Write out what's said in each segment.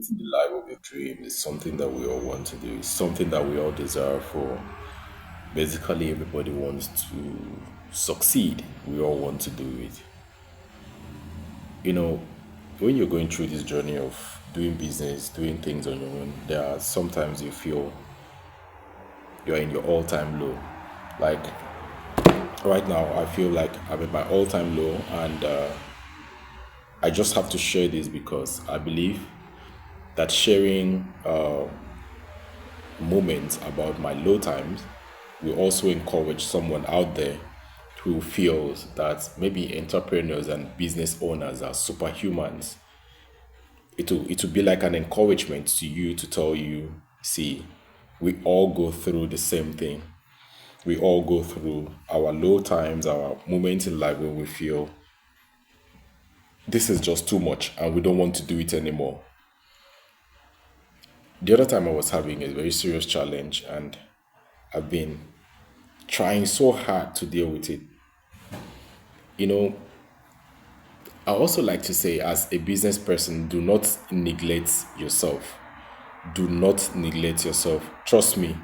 The life of your dream is something that we all want to do. It's something that we all desire for. Basically, everybody wants to succeed. We all want to do it. You know, when you're going through this journey of doing business, doing things on your own, there are sometimes you feel you're in your all-time low. Like right now, I feel like I'm at my all-time low, and I just have to share this because I believe that sharing moments about my low times will also encourage someone out there who feels that maybe entrepreneurs and business owners are superhumans. It will be like an encouragement to you to tell you, see, we all go through the same thing. We all go through our low times, our moments in life when we feel this is just too much and we don't want to do it anymore. The other time I was having a very serious challenge, and I've been trying so hard to deal with it. You know, I also like to say, as a business person, do not neglect yourself. Do not neglect yourself. Trust me,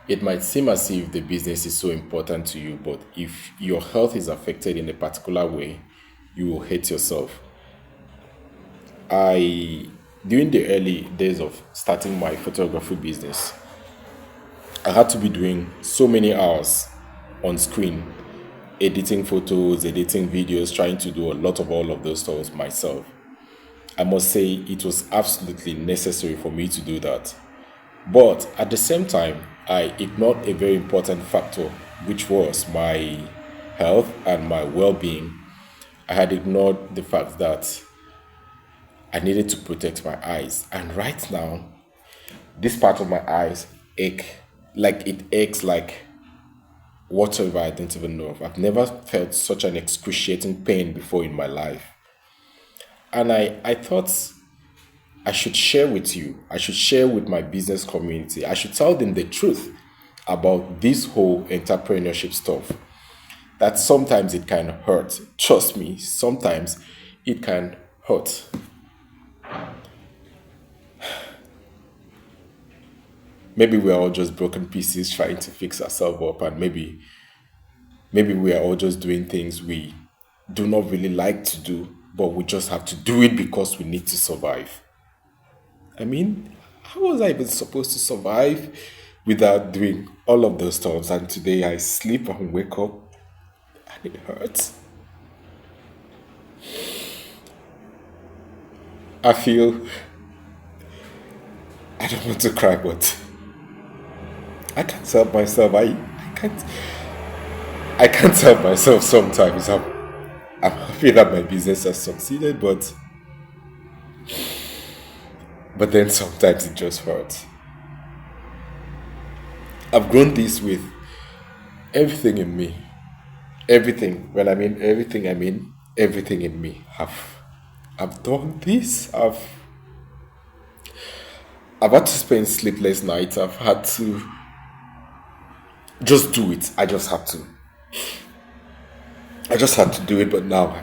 it might seem as if the business is so important to you, but if your health is affected in a particular way, you will hate yourself. I, during the early days of starting my photography business, I had to be doing so many hours on screen, editing photos, editing videos, trying to do a lot of all of those stuff myself. I must say it was absolutely necessary for me to do that. But at the same time, I ignored a very important factor, which was my health and my well being. I had ignored the fact that I needed to protect my eyes. And right now, this part of my eyes ache. Like it aches like whatever I don't even know of. I've never felt such an excruciating pain before in my life. And I thought I should share with you, I should share with my business community, I should tell them the truth about this whole entrepreneurship stuff. That sometimes it can hurt. Trust me, sometimes it can hurt. Maybe we're all just broken pieces trying to fix ourselves up, and maybe we are all just doing things we do not really like to do, but we just have to do it because we need to survive. I mean, how was I even supposed to survive without doing all of those stuff? And today I sleep and wake up and it hurts. I feel I don't want to cry, but I can't help myself. Can't I can't help myself sometimes. I'm happy that my business has succeeded, but then sometimes it just hurts. I've grown this with everything in me. Everything. When I mean everything, I mean everything in me. I've done this. I've had to spend sleepless nights. I've had to just do it. I just had to do it. But now,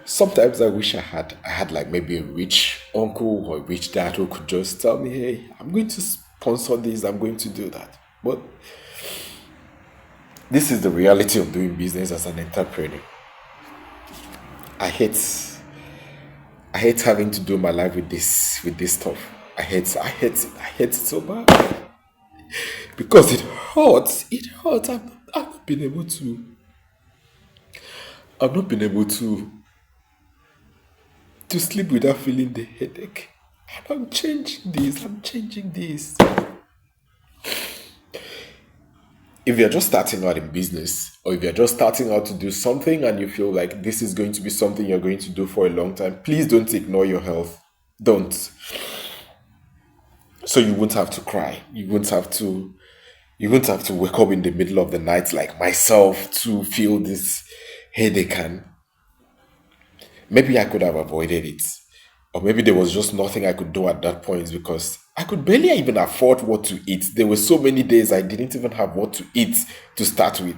sometimes I wish I had like maybe a rich uncle or a rich dad who could just tell me, "Hey, I'm going to sponsor this. I'm going to do that." But this is the reality of doing business as an entrepreneur. I hate I hate having to do my life with this stuff. I hate it so bad because it hurts. It hurts. I've not been able to sleep without feeling the headache. And I'm changing this. I'm changing this. If you're just starting out in business, or if you're just starting out to do something and you feel like this is going to be something you're going to do for a long time, please don't ignore your health. Don't. So you won't have to cry. You won't have to wake up in the middle of the night like myself to feel this headache. And maybe I could have avoided it. Or maybe there was just nothing I could do at that point because I could barely even afford what to eat. There were so many days I didn't even have what to eat to start with.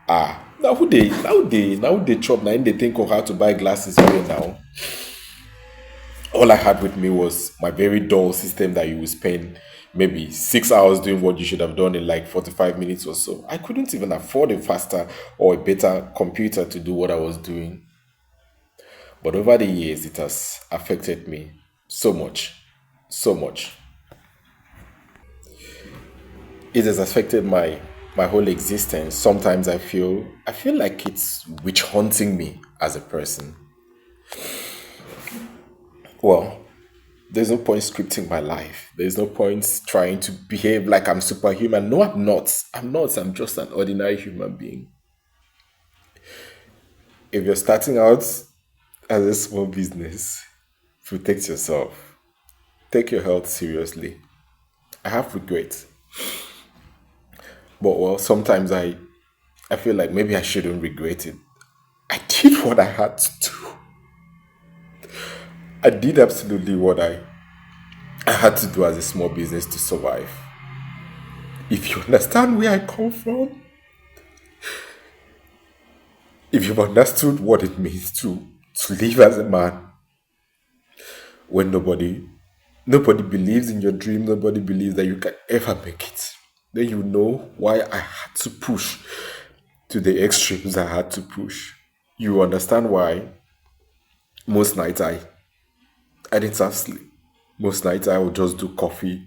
Now they chop, now they think of how to buy glasses here now. All I had with me was my very dull system that you will spend maybe 6 hours doing what you should have done in like 45 minutes or so. I couldn't even afford a faster or a better computer to do what I was doing. But over the years, it has affected me so much, so much. It has affected my whole existence. Sometimes I feel like it's witch hunting me as a person. Well, there's no point scripting my life. There's no point trying to behave like I'm superhuman. No, I'm not. I'm not. I'm just an ordinary human being. If you're starting out as a small business, protect yourself. Take your health seriously. I have regrets. But well, sometimes I feel like maybe I shouldn't regret it. I did what I had to do. I did absolutely what I had to do as a small business to survive. If you understand where I come from, if you've understood what it means to live as a man when nobody believes in your dream, nobody believes that you can ever make it, then you know why I had to push to the extremes I had to push. You understand why most nights I didn't have sleep. Most nights I would just do coffee,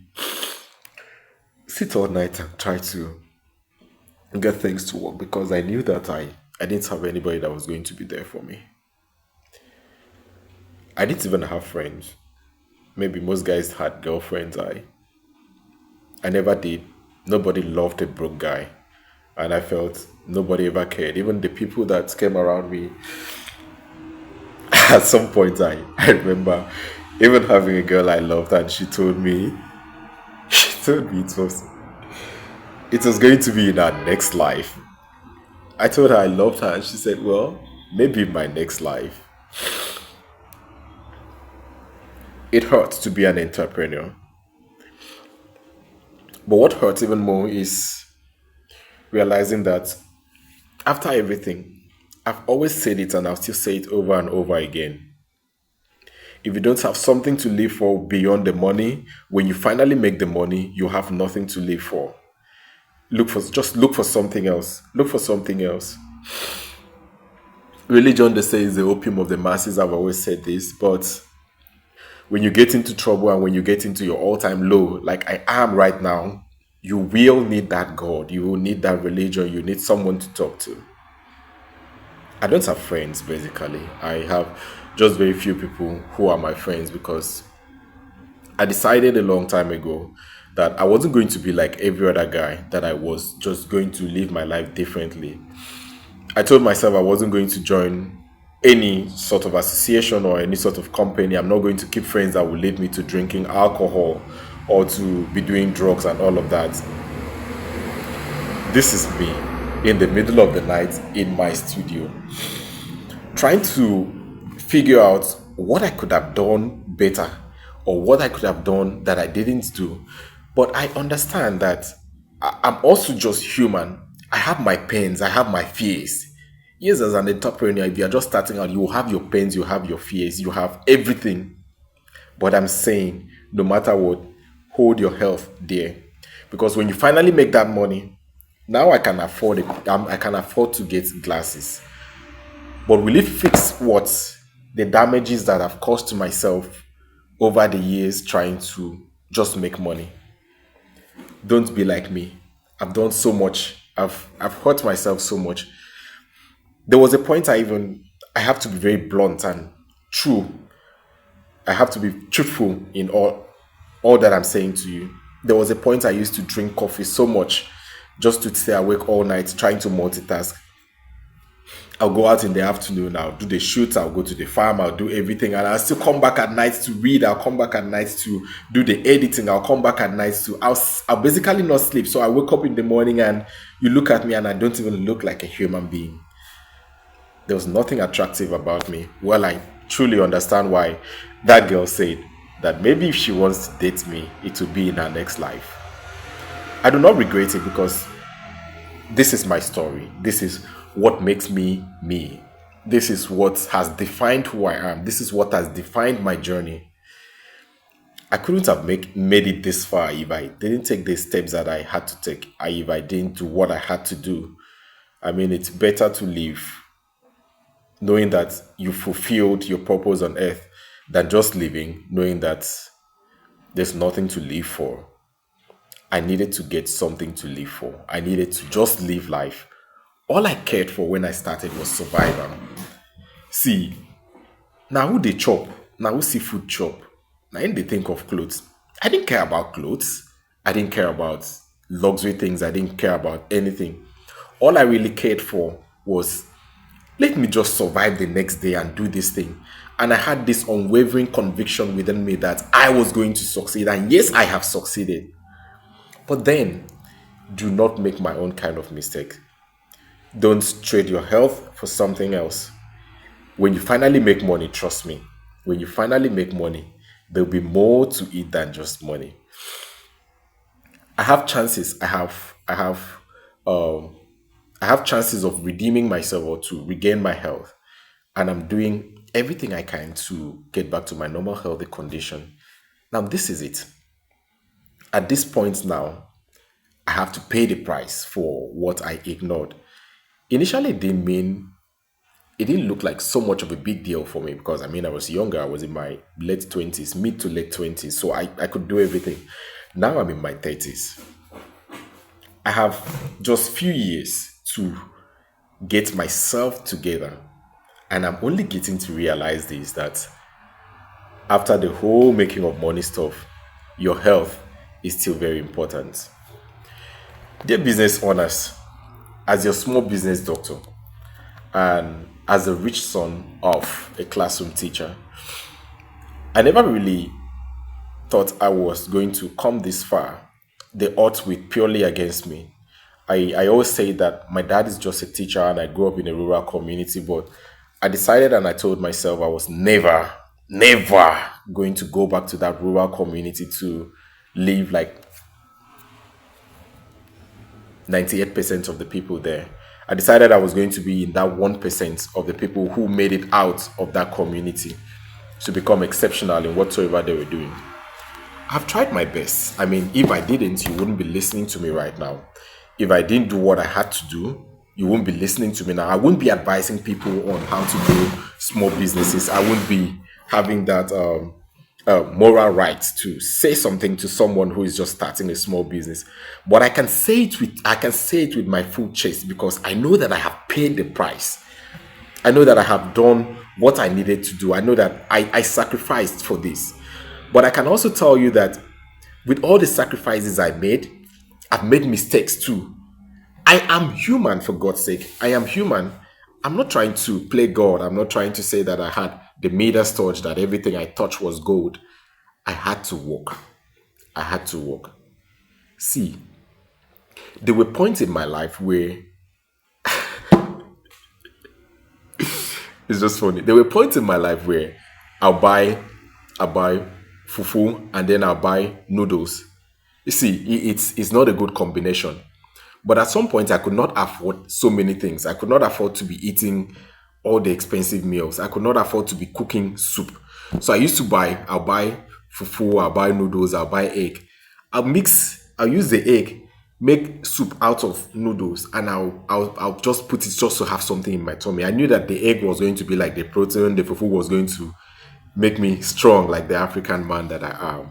sit all night and try to get things to work because I knew that I didn't have anybody that was going to be there for me. I didn't even have friends. Maybe most guys had girlfriends. I never did. Nobody loved a broke guy. And I felt nobody ever cared. Even the people that came around me, at some point I remember even having a girl I loved and she told me she told me it was going to be in our next life. I told her I loved her and she said, well, maybe in my next life. It hurts to be an entrepreneur. But what hurts even more is realizing that after everything, I've always said it and I'll still say it over and over again. If you don't have something to live for beyond the money, when you finally make the money, you have nothing to live for. Look for something else. Look for something else. Religion, they say, is the opium of the masses. I've always said this, but when you get into trouble and when you get into your all-time low, like I am right now, you will need that God. You will need that religion. You need someone to talk to. I don't have friends, basically. I have just very few people who are my friends because I decided a long time ago that I wasn't going to be like every other guy, that I was just going to live my life differently. I told myself I wasn't going to join any sort of association or any sort of company. I'm not going to keep friends that will lead me to drinking alcohol or to be doing drugs and all of that. This is me in the middle of the night in my studio, trying to figure out what I could have done better or what I could have done that I didn't do. But I understand that I'm also just human. I have my pains, I have my fears. Yes, as an entrepreneur, if you're just starting out, you have your pains, you have your fears, you have everything. But I'm saying, no matter what, hold your health there. Because when you finally make that money, now I can afford it. I can afford to get glasses. But will it fix what the damages that I've caused to myself over the years trying to just make money? Don't be like me. I've done so much. I've hurt myself so much. There was a point I have to be very blunt and true. I have to be truthful in all that I'm saying to you. There was a point I used to drink coffee so much just to stay awake all night trying to multitask. I'll go out in the afternoon, I'll do the shoots, I'll go to the farm, I'll do everything, and I'll still come back at night to read, I'll come back at night to do the editing, I'll come back at night to, I'll basically not sleep. So I wake up in the morning and you look at me and I don't even look like a human being. There was nothing attractive about me. Well, I truly understand why that girl said that maybe if she wants to date me, it will be in her next life. I do not regret it because this is my story. This is what makes me me. This is what has defined who I am. This is what has defined my journey. I couldn't have made it this far if I didn't take the steps that I had to take. If I didn't do what I had to do. I mean, it's better to live knowing that you fulfilled your purpose on earth than just living knowing that there's nothing to live for. I needed to get something to live for. I needed to just live life. All I cared for when I started was survival. See, now who they chop, now who see food chop, now when they think of clothes, I didn't care about clothes. I didn't care about luxury things. I didn't care about anything. All I really cared for was let me just survive the next day and do this thing. And I had this unwavering conviction within me that I was going to succeed. And yes, I have succeeded. But then, do not make my own kind of mistake. Don't trade your health for something else. When you finally make money, trust me, when you finally make money, there'll be more to it than just money. I have chances. Um, I have chances of redeeming myself or to regain my health. And I'm doing everything I can to get back to my normal healthy condition. Now, this is it. At this point now, I have to pay the price for what I ignored. Initially, it didn't look like so much of a big deal for me because I mean I was younger, I was in my late 20s, mid to late 20s, so I could do everything. Now I'm in my 30s. I have just few years to get myself together. And I'm only getting to realize this that after the whole making of money stuff, your health is still very important. Dear business owners, as your small business doctor and as a rich son of a classroom teacher, I never really thought I was going to come this far. The odds were purely against me. I always say that my dad is just a teacher and I grew up in a rural community, but I decided and I told myself I was never going to go back to that rural community to live like 98% of the people there. I decided I was going to be in that 1% of the people who made it out of that community to become exceptional in whatsoever they were doing. I've tried my best. I mean, if I didn't, you wouldn't be listening to me right now. If I didn't do what I had to do, you wouldn't be listening to me now. I wouldn't be advising people on how to do small businesses. I wouldn't be having that moral right to say something to someone who is just starting a small business. But I can say it with my full chest because I know that I have paid the price. I know that I have done what I needed to do. I know that I sacrificed for this. But I can also tell you that with all the sacrifices I've made mistakes too. I am human, for God's sake. I am human. I'm not trying to play God. I'm not trying to say that I had the Midas touch, that everything I touched was gold. I had to walk. I had to walk. See, there were points in my life where it's just funny. There were points in my life where I'll buy fufu and then I'll buy noodles. You see, it's not a good combination. But at some point, I could not afford so many things. I could not afford to be eating all the expensive meals. I could not afford to be cooking soup. So I'll buy fufu, I'll buy noodles, I'll buy egg. I'll use the egg, make soup out of noodles, and I'll just put it just to have something in my tummy. I knew that the egg was going to be like the protein, the fufu was going to make me strong like the African man that I am.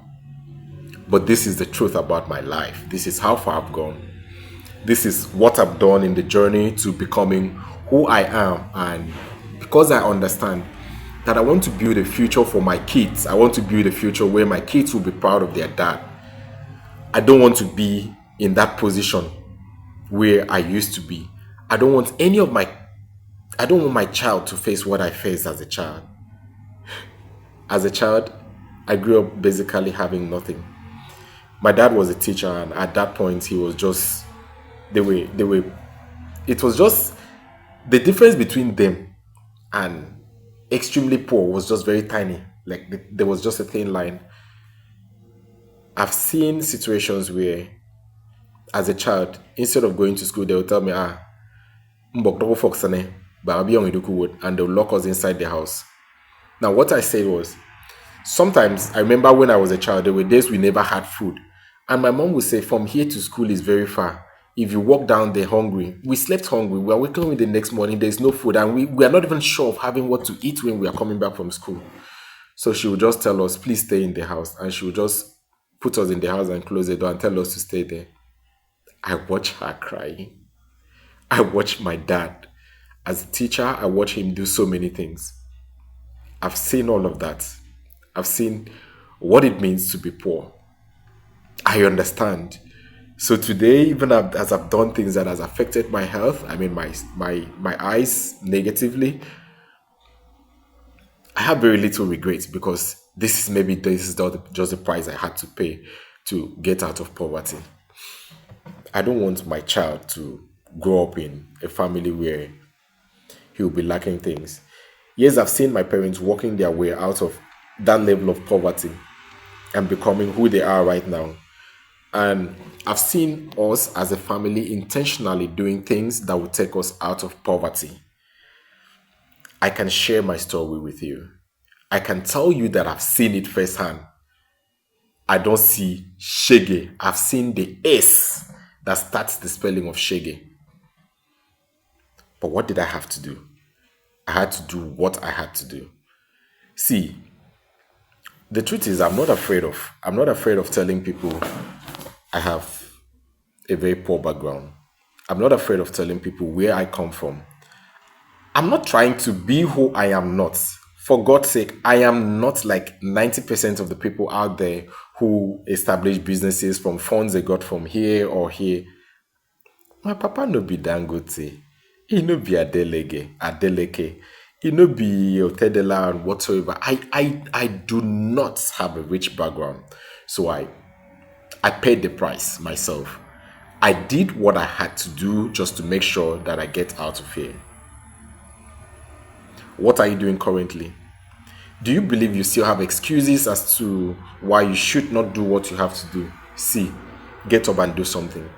But this is the truth about my life. This is how far I've gone. This is what I've done in the journey to becoming who I am. And because I understand that I want to build a future for my kids, I want to build a future where my kids will be proud of their dad. I don't want to be in that position where I used to be. I don't want my child to face what I faced as a child. As a child, I grew up basically having nothing. My dad was a teacher, and at that point he was just it was just the difference between them and extremely poor was just very tiny. Like there was just a thin line. I've seen situations where as a child, instead of going to school, they will tell me, mbok double fox ane, ba abi yong iduku wood, and they'll lock us inside the house. Now what I said was, Sometimes I remember when I was a child, there were days we never had food. And my mom would say, from here to school is very far. If you walk down there hungry, we slept hungry. We are waking up the next morning, there's no food, and we are not even sure of having what to eat when we are coming back from school. So she would just tell us, please stay in the house. And she would just put us in the house and close the door and tell us to stay there. I watch her crying. I watch my dad. As a teacher, I watch him do so many things. I've seen all of that. I've seen what it means to be poor. I understand. So today, even as I've done things that has affected my health, I mean my eyes negatively, I have very little regrets because this is not just the price I had to pay to get out of poverty. I don't want my child to grow up in a family where he will be lacking things. Yes, I've seen my parents working their way out of that level of poverty and becoming who they are right now. And I've seen us as a family intentionally doing things that will take us out of poverty. I can share my story with you. I can tell you that I've seen it firsthand. I don't see Shege. I've seen the S that starts the spelling of Shege. But what did I have to do? I had to do what I had to do. See, the truth is I'm not afraid of telling people I have a very poor background. I'm not afraid of telling people where I come from. I'm not trying to be who I am not. For God's sake, I am not like 90% of the people out there who establish businesses from funds they got from here or here. My papa no be Dangote. He no be Adeleke. He no be Otedela and whatsoever. I do not have a rich background. So I paid the price myself. I did what I had to do just to make sure that I get out of here. What are you doing currently? Do you believe you still have excuses as to why you should not do what you have to do? See, get up and do something.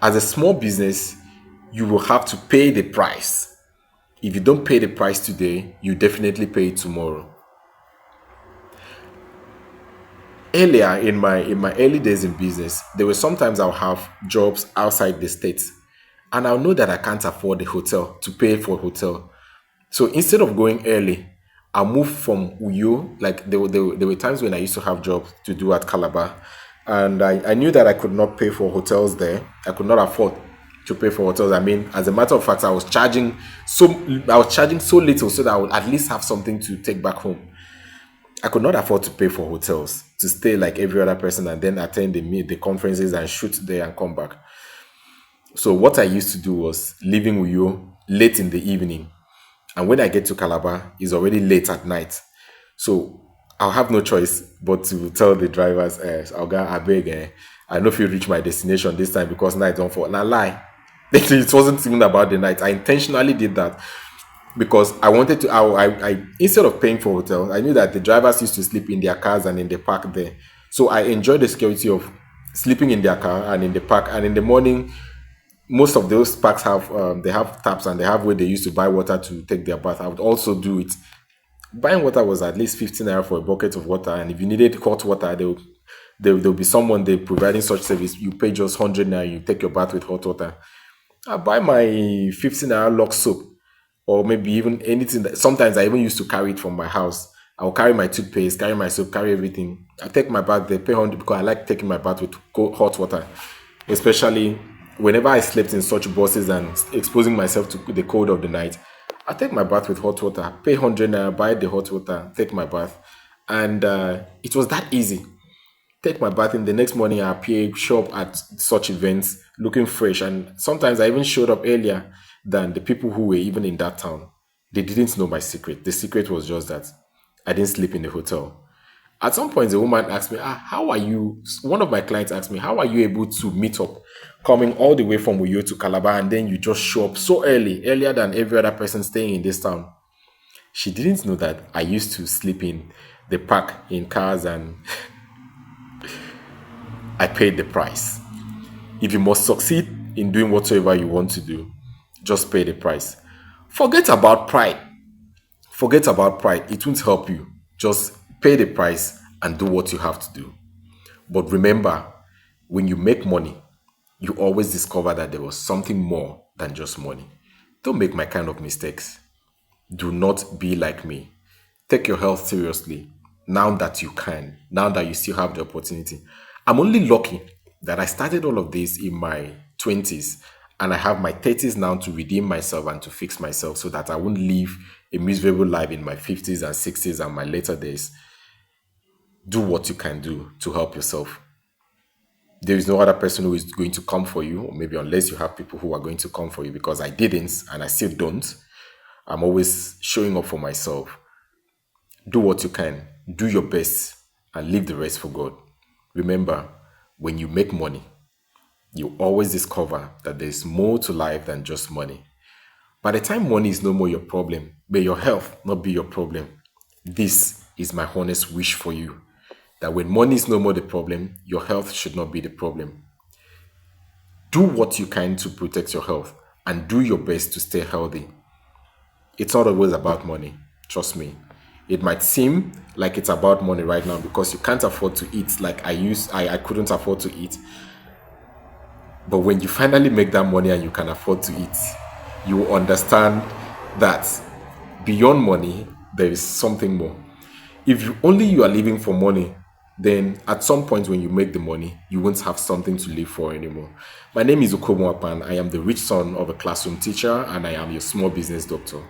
As a small business, you will have to pay the price. If you don't pay the price today, you definitely pay it tomorrow. Earlier in my early days in business, there were sometimes I'll have jobs outside the states, and I'll know that I can't afford the hotel to pay for hotel. So instead of going early, I moved from Uyo. Like there were times when I used to have jobs to do at Calabar, and I knew that I could not pay for hotels there. I could not afford to pay for hotels. I mean, as a matter of fact, I was charging so little so that I would at least have something to take back home. I could not afford to pay for hotels to stay like every other person and then attend the conferences and shoot there and come back. So what I used to do was leaving Uyo late in the evening. And when I get to Calabar, it's already late at night. So I'll have no choice but to tell the drivers, I'll go, I beg, I know if you reach my destination this time because night don't fall. Now lie. It wasn't even about the night. I intentionally did that because I wanted to, I instead of paying for hotels, I knew that the drivers used to sleep in their cars and in the park there. So I enjoyed the security of sleeping in their car and in the park. And in the morning, most of those parks have they have taps and they have where they used to buy water to take their bath. I would also do it. Buying water was at least 15 naira for a bucket of water, and if you needed hot water, there'll be someone they providing such service. You pay just 100 naira, you take your bath with hot water. I buy my 15 naira Lux soap, or maybe even anything that sometimes I even used to carry it from my house. I'll carry my toothpaste, carry my soap, carry everything. I take my bath there, pay 100 because I like taking my bath with hot water, especially whenever I slept in such buses and exposing myself to the cold of the night. I take my bath with hot water, pay 100 naira, buy the hot water, take my bath, and it was that easy. Take my bath in the next morning. I appear show up at such events looking fresh, and sometimes I even showed up earlier than the people who were even in that town. They didn't know my secret. The secret was just that I didn't sleep in the hotel. At some point, the woman asked me, how are you? One of my clients asked me, how are you able to meet up coming all the way from Uyo to Calabar and then you just show up so early, earlier than every other person staying in this town? She didn't know that I used to sleep in the park in cars and I paid the price. If you must succeed in doing whatsoever you want to do, just pay the price. Forget about pride. Forget about pride. It won't help you. Just pay the price, and do what you have to do. But remember, when you make money, you always discover that there was something more than just money. Don't make my kind of mistakes. Do not be like me. Take your health seriously now that you can, now that you still have the opportunity. I'm only lucky that I started all of this in my 20s and I have my 30s now to redeem myself and to fix myself so that I won't live a miserable life in my 50s and 60s and my later days. Do what you can do to help yourself. There is no other person who is going to come for you, or maybe unless you have people who are going to come for you, because I didn't and I still don't. I'm always showing up for myself. Do what you can, do your best, and leave the rest for God. Remember, when you make money, you always discover that there's more to life than just money. By the time money is no more your problem, may your health not be your problem. This is my honest wish for you, that when money is no more the problem, your health should not be the problem. Do what you can to protect your health and do your best to stay healthy. It's not always about money, trust me. It might seem like it's about money right now because you can't afford to eat like I couldn't afford to eat. But when you finally make that money and you can afford to eat, you will understand that beyond money, there is something more. If you are living for money, then at some point when you make the money, you won't have something to live for anymore. My name is Okomo Apan. I am the rich son of a classroom teacher and I am your small business doctor.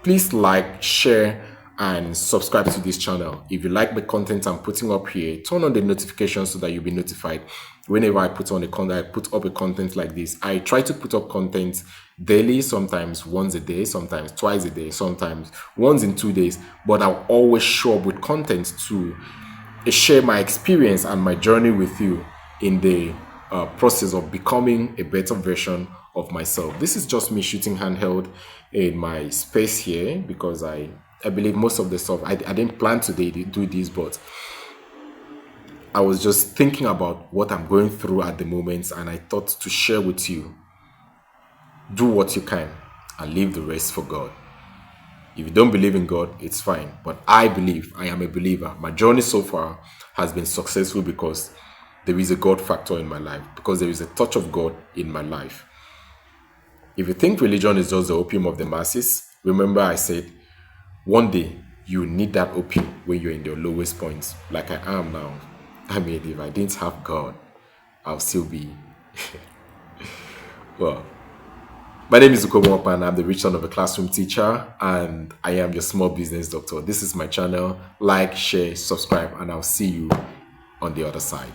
Please like, share, and subscribe to this channel. If you like the content I'm putting up here, turn on the notifications so that you'll be notified whenever I put up a content like this. I try to put up content daily, sometimes once a day, sometimes twice a day, sometimes once in 2 days, but I'll always show up with content to share my experience and my journey with you in the process of becoming a better version of myself. This is just me shooting handheld in my space here because I believe most of the stuff I didn't plan today to do this, but I was just thinking about what I'm going through at the moment and I thought to share with you. Do what you can and leave the rest for God. If you don't believe in God, it's fine. But I believe, I am a believer. My journey so far has been successful because there is a God factor in my life, because there is a touch of God in my life. If you think religion is just the opium of the masses, remember I said, one day you need that opium when you're in your lowest points, like I am now. I mean, if I didn't have God, I'll still be. Well, my name is Ukomo Apan. I'm the rich son of a classroom teacher, and I am your small business doctor. This is my channel. Like, share, subscribe, and I'll see you on the other side.